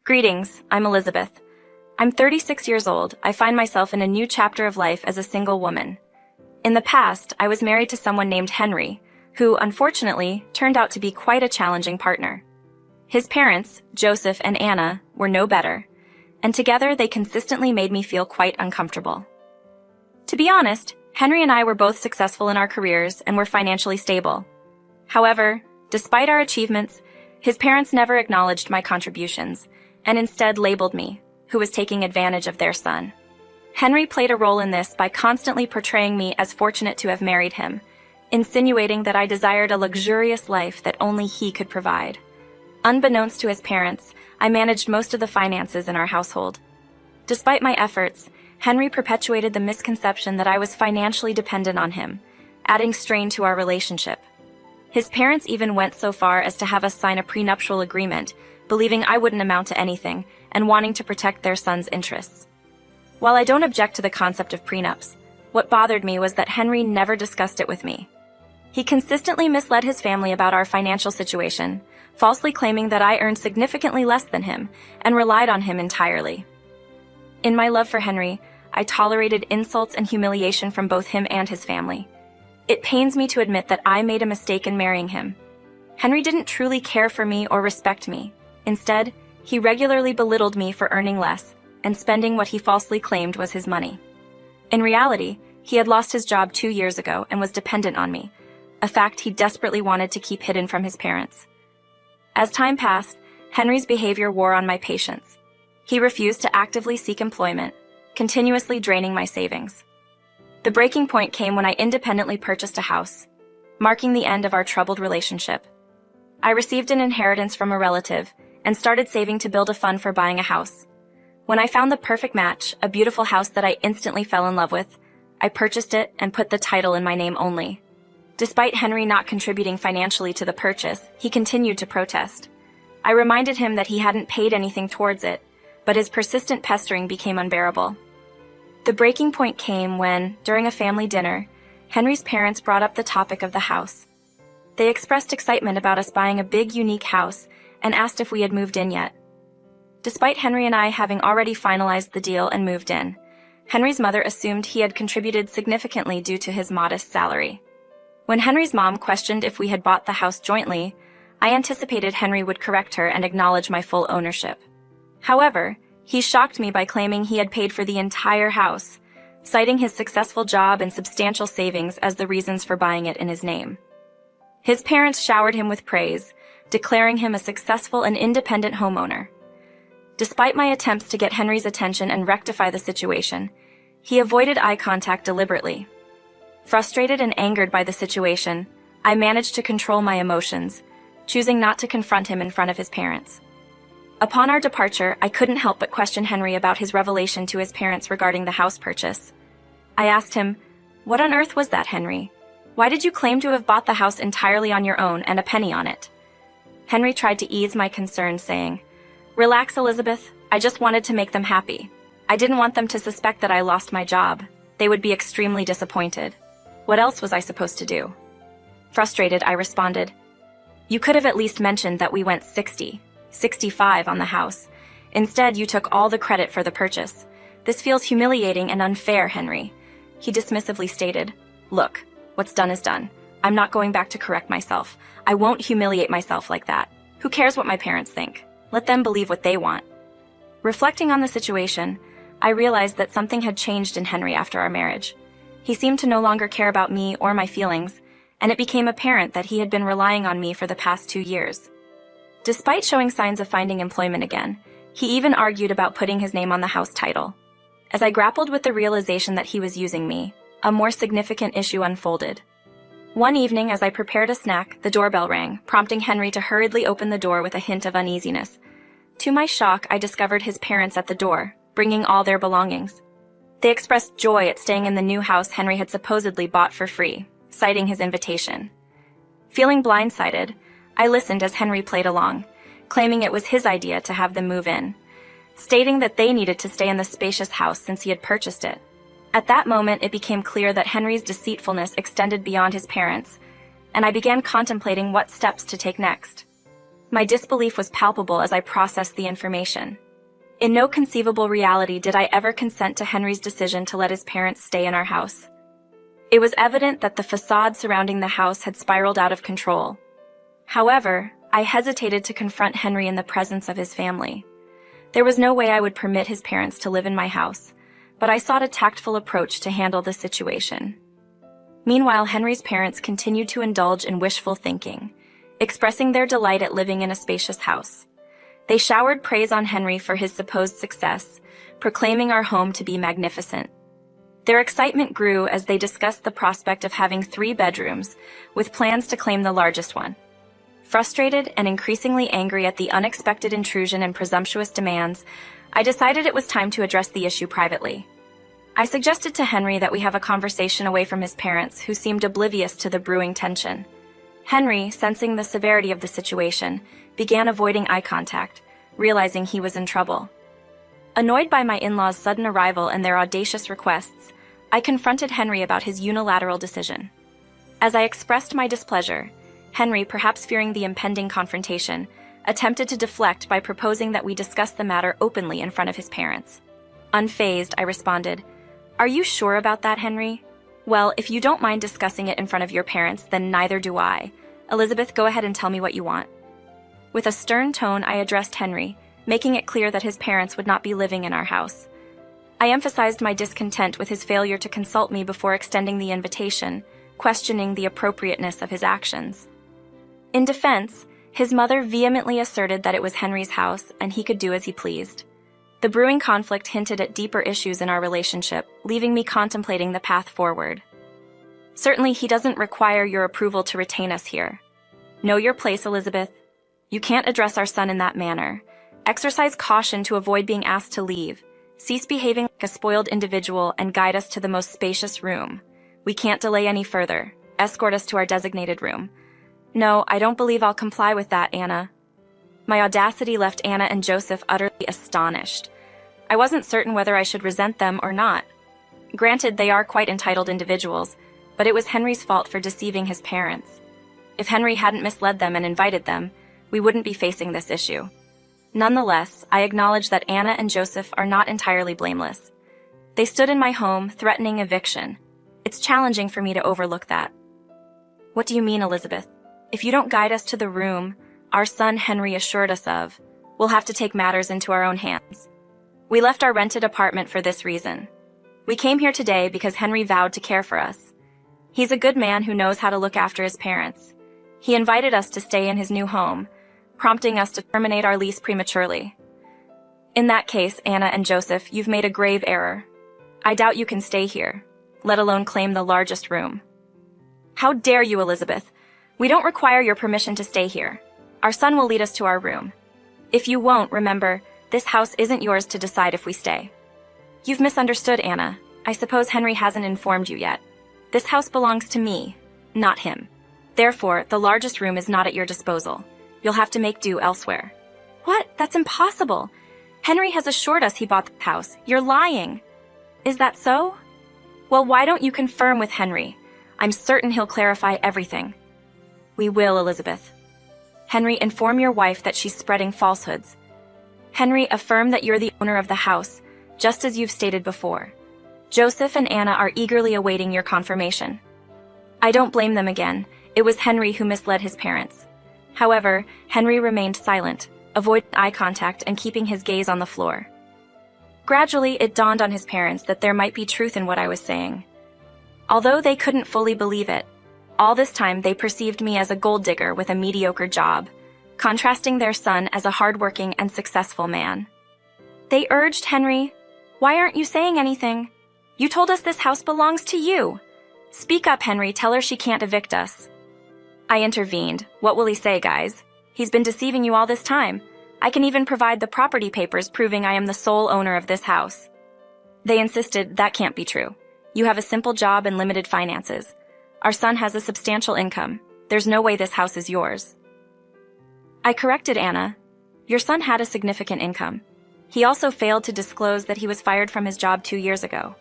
Greetings, I'm Elizabeth. I'm 36 years old. I find myself in a new chapter of life as a single woman. In the past, I was married to someone named Henry, who, unfortunately, turned out to be quite a challenging partner. His parents, Joseph and Anna, were no better, and together they consistently made me feel quite uncomfortable. To be honest, Henry and I were both successful in our careers and were financially stable. However, despite our achievements, his parents never acknowledged my contributions, and instead labeled me, who was taking advantage of their son. Henry played a role in this by constantly portraying me as fortunate to have married him, insinuating that I desired a luxurious life that only he could provide. Unbeknownst to his parents, I managed most of the finances in our household. Despite my efforts, Henry perpetuated the misconception that I was financially dependent on him, adding strain to our relationship. His parents even went so far as to have us sign a prenuptial agreement, believing I wouldn't amount to anything and wanting to protect their son's interests. While I don't object to the concept of prenups, what bothered me was that Henry never discussed it with me. He consistently misled his family about our financial situation, falsely claiming that I earned significantly less than him and relied on him entirely. In my love for Henry, I tolerated insults and humiliation from both him and his family. It pains me to admit that I made a mistake in marrying him. Henry didn't truly care for me or respect me. Instead, he regularly belittled me for earning less and spending what he falsely claimed was his money. In reality, he had lost his job 2 years ago and was dependent on me, a fact he desperately wanted to keep hidden from his parents. As time passed, Henry's behavior wore on my patience. He refused to actively seek employment, continuously draining my savings. The breaking point came when I independently purchased a house, marking the end of our troubled relationship. I received an inheritance from a relative and started saving to build a fund for buying a house. When I found the perfect match, a beautiful house that I instantly fell in love with, I purchased it and put the title in my name only. Despite Henry not contributing financially to the purchase, he continued to protest. I reminded him that he hadn't paid anything towards it, but his persistent pestering became unbearable. The breaking point came when, during a family dinner, Henry's parents brought up the topic of the house. They expressed excitement about us buying a big, unique house and asked if we had moved in yet. Despite Henry and I having already finalized the deal and moved in, Henry's mother assumed he had contributed significantly due to his modest salary. When Henry's mom questioned if we had bought the house jointly, I anticipated Henry would correct her and acknowledge my full ownership. However, he shocked me by claiming he had paid for the entire house, citing his successful job and substantial savings as the reasons for buying it in his name. His parents showered him with praise, declaring him a successful and independent homeowner. Despite my attempts to get Henry's attention and rectify the situation, he avoided eye contact deliberately. Frustrated and angered by the situation, I managed to control my emotions, choosing not to confront him in front of his parents. Upon our departure, I couldn't help but question Henry about his revelation to his parents regarding the house purchase. I asked him, "What on earth was that, Henry? Why did you claim to have bought the house entirely on your own and a penny on it?" Henry tried to ease my concerns, saying, "Relax, Elizabeth. I just wanted to make them happy. I didn't want them to suspect that I lost my job. They would be extremely disappointed. What else was I supposed to do?" Frustrated, I responded, "You could have at least mentioned that we went 65 on the house. Instead, you took all the credit for the purchase. This feels humiliating and unfair, Henry." He dismissively stated, "Look, what's done is done. I'm not going back to correct myself. I won't humiliate myself like that. Who cares what my parents think? Let them believe what they want." Reflecting on the situation, I realized that something had changed in Henry after our marriage. He seemed to no longer care about me or my feelings, and it became apparent that he had been relying on me for the past 2 years. Despite showing signs of finding employment again, he even argued about putting his name on the house title. As I grappled with the realization that he was using me, a more significant issue unfolded. One evening, as I prepared a snack, the doorbell rang, prompting Henry to hurriedly open the door with a hint of uneasiness. To my shock, I discovered his parents at the door, bringing all their belongings. They expressed joy at staying in the new house Henry had supposedly bought for free, citing his invitation. Feeling blindsided, I listened as Henry played along, claiming it was his idea to have them move in, stating that they needed to stay in the spacious house since he had purchased it. At that moment, it became clear that Henry's deceitfulness extended beyond his parents, and I began contemplating what steps to take next. My disbelief was palpable as I processed the information. In no conceivable reality did I ever consent to Henry's decision to let his parents stay in our house. It was evident that the facade surrounding the house had spiraled out of control. However, I hesitated to confront Henry in the presence of his family. There was no way I would permit his parents to live in my house, but I sought a tactful approach to handle the situation. Meanwhile, Henry's parents continued to indulge in wishful thinking, expressing their delight at living in a spacious house. They showered praise on Henry for his supposed success, proclaiming our home to be magnificent. Their excitement grew as they discussed the prospect of having 3 bedrooms, with plans to claim the largest one. Frustrated and increasingly angry at the unexpected intrusion and presumptuous demands, I decided it was time to address the issue privately. I suggested to Henry that we have a conversation away from his parents, who seemed oblivious to the brewing tension. Henry, sensing the severity of the situation, began avoiding eye contact, realizing he was in trouble. Annoyed by my in-laws' sudden arrival and their audacious requests, I confronted Henry about his unilateral decision. As I expressed my displeasure, Henry, perhaps fearing the impending confrontation, attempted to deflect by proposing that we discuss the matter openly in front of his parents. Unfazed, I responded, "Are you sure about that, Henry? Well, if you don't mind discussing it in front of your parents, then neither do I. Elizabeth, go ahead and tell me what you want." With a stern tone, I addressed Henry, making it clear that his parents would not be living in our house. I emphasized my discontent with his failure to consult me before extending the invitation, questioning the appropriateness of his actions. In defense, his mother vehemently asserted that it was Henry's house and he could do as he pleased. The brewing conflict hinted at deeper issues in our relationship, leaving me contemplating the path forward. Certainly, he doesn't require your approval to retain us here. Know your place, Elizabeth. You can't address our son in that manner. Exercise caution to avoid being asked to leave. Cease behaving like a spoiled individual and guide us to the most spacious room. We can't delay any further. Escort us to our designated room. No, I don't believe I'll comply with that, Anna. My audacity left Anna and Joseph utterly astonished. I wasn't certain whether I should resent them or not. Granted, they are quite entitled individuals, but it was Henry's fault for deceiving his parents. If Henry hadn't misled them and invited them, we wouldn't be facing this issue. Nonetheless, I acknowledge that Anna and Joseph are not entirely blameless. They stood in my home, threatening eviction. It's challenging for me to overlook that. What do you mean, Elizabeth? If you don't guide us to the room our son Henry assured us of, we'll have to take matters into our own hands. We left our rented apartment for this reason. We came here today because Henry vowed to care for us. He's a good man who knows how to look after his parents. He invited us to stay in his new home, prompting us to terminate our lease prematurely. In that case, Anna and Joseph, you've made a grave error. I doubt you can stay here, let alone claim the largest room. How dare you, Elizabeth? We don't require your permission to stay here. Our son will lead us to our room. If you won't, remember, this house isn't yours to decide if we stay. You've misunderstood, Anna. I suppose Henry hasn't informed you yet. This house belongs to me, not him. Therefore, the largest room is not at your disposal. You'll have to make do elsewhere. What? That's impossible. Henry has assured us he bought the house. You're lying. Is that so? Well, why don't you confirm with Henry? I'm certain he'll clarify everything. We will, Elizabeth. Henry, inform your wife that she's spreading falsehoods. Henry, affirm that you're the owner of the house, just as you've stated before. Joseph and Anna are eagerly awaiting your confirmation. I don't blame them again. It was Henry who misled his parents. However, Henry remained silent, avoiding eye contact and keeping his gaze on the floor. Gradually, it dawned on his parents that there might be truth in what I was saying. Although they couldn't fully believe it, all this time they perceived me as a gold digger with a mediocre job, contrasting their son as a hardworking and successful man. They urged Henry, "Why aren't you saying anything? You told us this house belongs to you. Speak up, Henry, tell her she can't evict us." I intervened. What will he say, guys? He's been deceiving you all this time. I can even provide the property papers proving I am the sole owner of this house. They insisted that can't be true. You have a simple job and limited finances. Our son has a substantial income. There's no way this house is yours. I corrected Anna. Your son had a significant income. He also failed to disclose that he was fired from his job 2 years ago.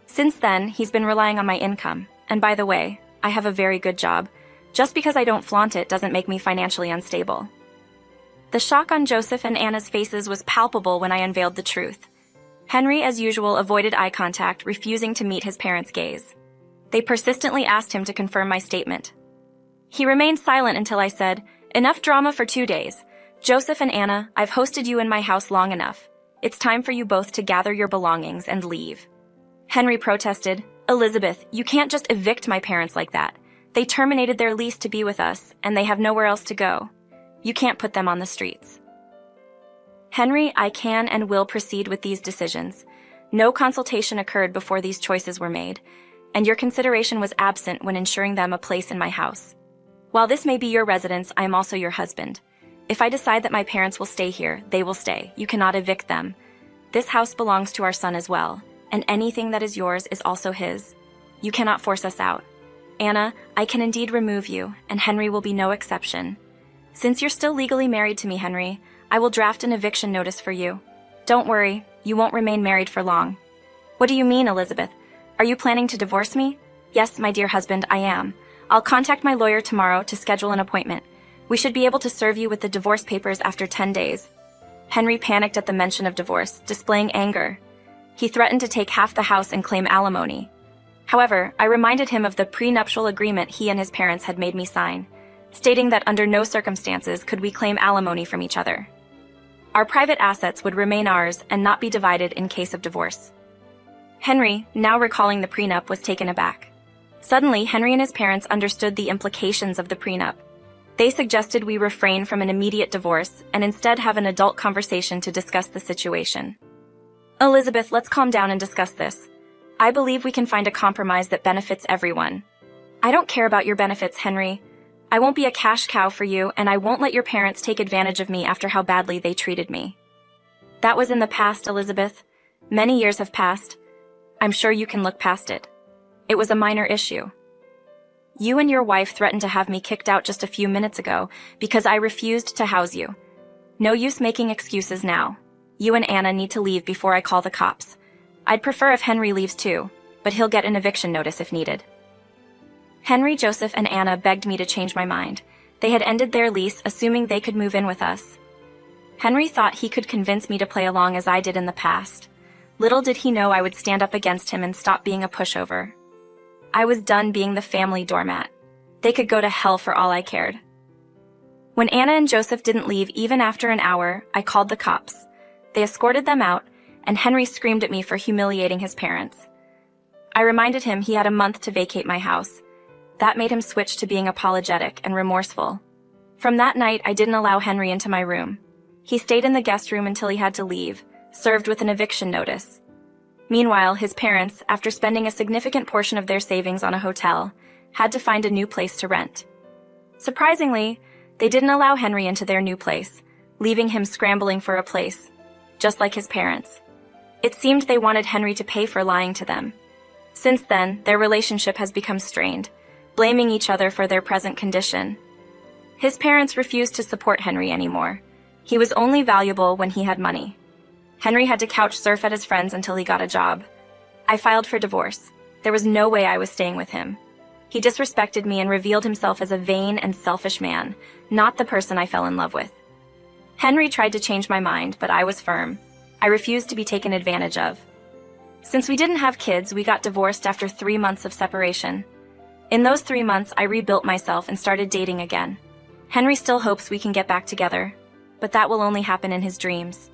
Since then, he's been relying on my income. And by the way, I have a very good job. Just because I don't flaunt it doesn't make me financially unstable. The shock on Joseph and Anna's faces was palpable when I unveiled the truth. Henry, as usual, avoided eye contact, refusing to meet his parents' gaze. They persistently asked him to confirm my statement. He remained silent until I said, "Enough drama for 2 days. Joseph and Anna, I've hosted you in my house long enough. It's time for you both to gather your belongings and leave." Henry protested, "Elizabeth, you can't just evict my parents like that. They terminated their lease to be with us, and they have nowhere else to go. You can't put them on the streets." Henry, I can and will proceed with these decisions. No consultation occurred before these choices were made, and your consideration was absent when ensuring them a place in my house. While this may be your residence, I am also your husband. If I decide that my parents will stay here, they will stay. You cannot evict them. This house belongs to our son as well, and anything that is yours is also his. You cannot force us out. Anna, I can indeed remove you, and Henry will be no exception. Since you're still legally married to me, Henry, I will draft an eviction notice for you. Don't worry, you won't remain married for long. What do you mean, Elizabeth? Are you planning to divorce me? Yes, my dear husband, I am. I'll contact my lawyer tomorrow to schedule an appointment. We should be able to serve you with the divorce papers after 10 days. Henry panicked at the mention of divorce, displaying anger. He threatened to take half the house and claim alimony. However, I reminded him of the prenuptial agreement he and his parents had made me sign, stating that under no circumstances could we claim alimony from each other. Our private assets would remain ours and not be divided in case of divorce. Henry, now recalling the prenup, was taken aback. Suddenly, Henry and his parents understood the implications of the prenup. They suggested we refrain from an immediate divorce and instead have an adult conversation to discuss the situation. Elizabeth, let's calm down and discuss this. I believe we can find a compromise that benefits everyone. I don't care about your benefits, Henry. I won't be a cash cow for you, and I won't let your parents take advantage of me after how badly they treated me. That was in the past, Elizabeth. Many years have passed. I'm sure you can look past it. It was a minor issue. You and your wife threatened to have me kicked out just a few minutes ago because I refused to house you. No use making excuses now. You and Anna need to leave before I call the cops. I'd prefer if Henry leaves too, but he'll get an eviction notice if needed. Henry, Joseph, and Anna begged me to change my mind. They had ended their lease, assuming they could move in with us. Henry thought he could convince me to play along as I did in the past. Little did he know I would stand up against him and stop being a pushover. I was done being the family doormat. They could go to hell for all I cared. When Anna and Joseph didn't leave even after an hour, I called the cops. They escorted them out, and Henry screamed at me for humiliating his parents. I reminded him he had a month to vacate my house. That made him switch to being apologetic and remorseful. From that night, I didn't allow Henry into my room. He stayed in the guest room until he had to leave, served with an eviction notice. Meanwhile, his parents, after spending a significant portion of their savings on a hotel, had to find a new place to rent. Surprisingly, they didn't allow Henry into their new place, leaving him scrambling for a place, just like his parents. It seemed they wanted Henry to pay for lying to them. Since then, their relationship has become strained, blaming each other for their present condition. His parents refused to support Henry anymore. He was only valuable when he had money. Henry had to couch surf at his friends until he got a job. I filed for divorce. There was no way I was staying with him. He disrespected me and revealed himself as a vain and selfish man, not the person I fell in love with. Henry tried to change my mind, but I was firm. I refused to be taken advantage of. Since we didn't have kids, we got divorced after 3 months of separation. In those 3 months, I rebuilt myself and started dating again. Henry still hopes we can get back together, but that will only happen in his dreams.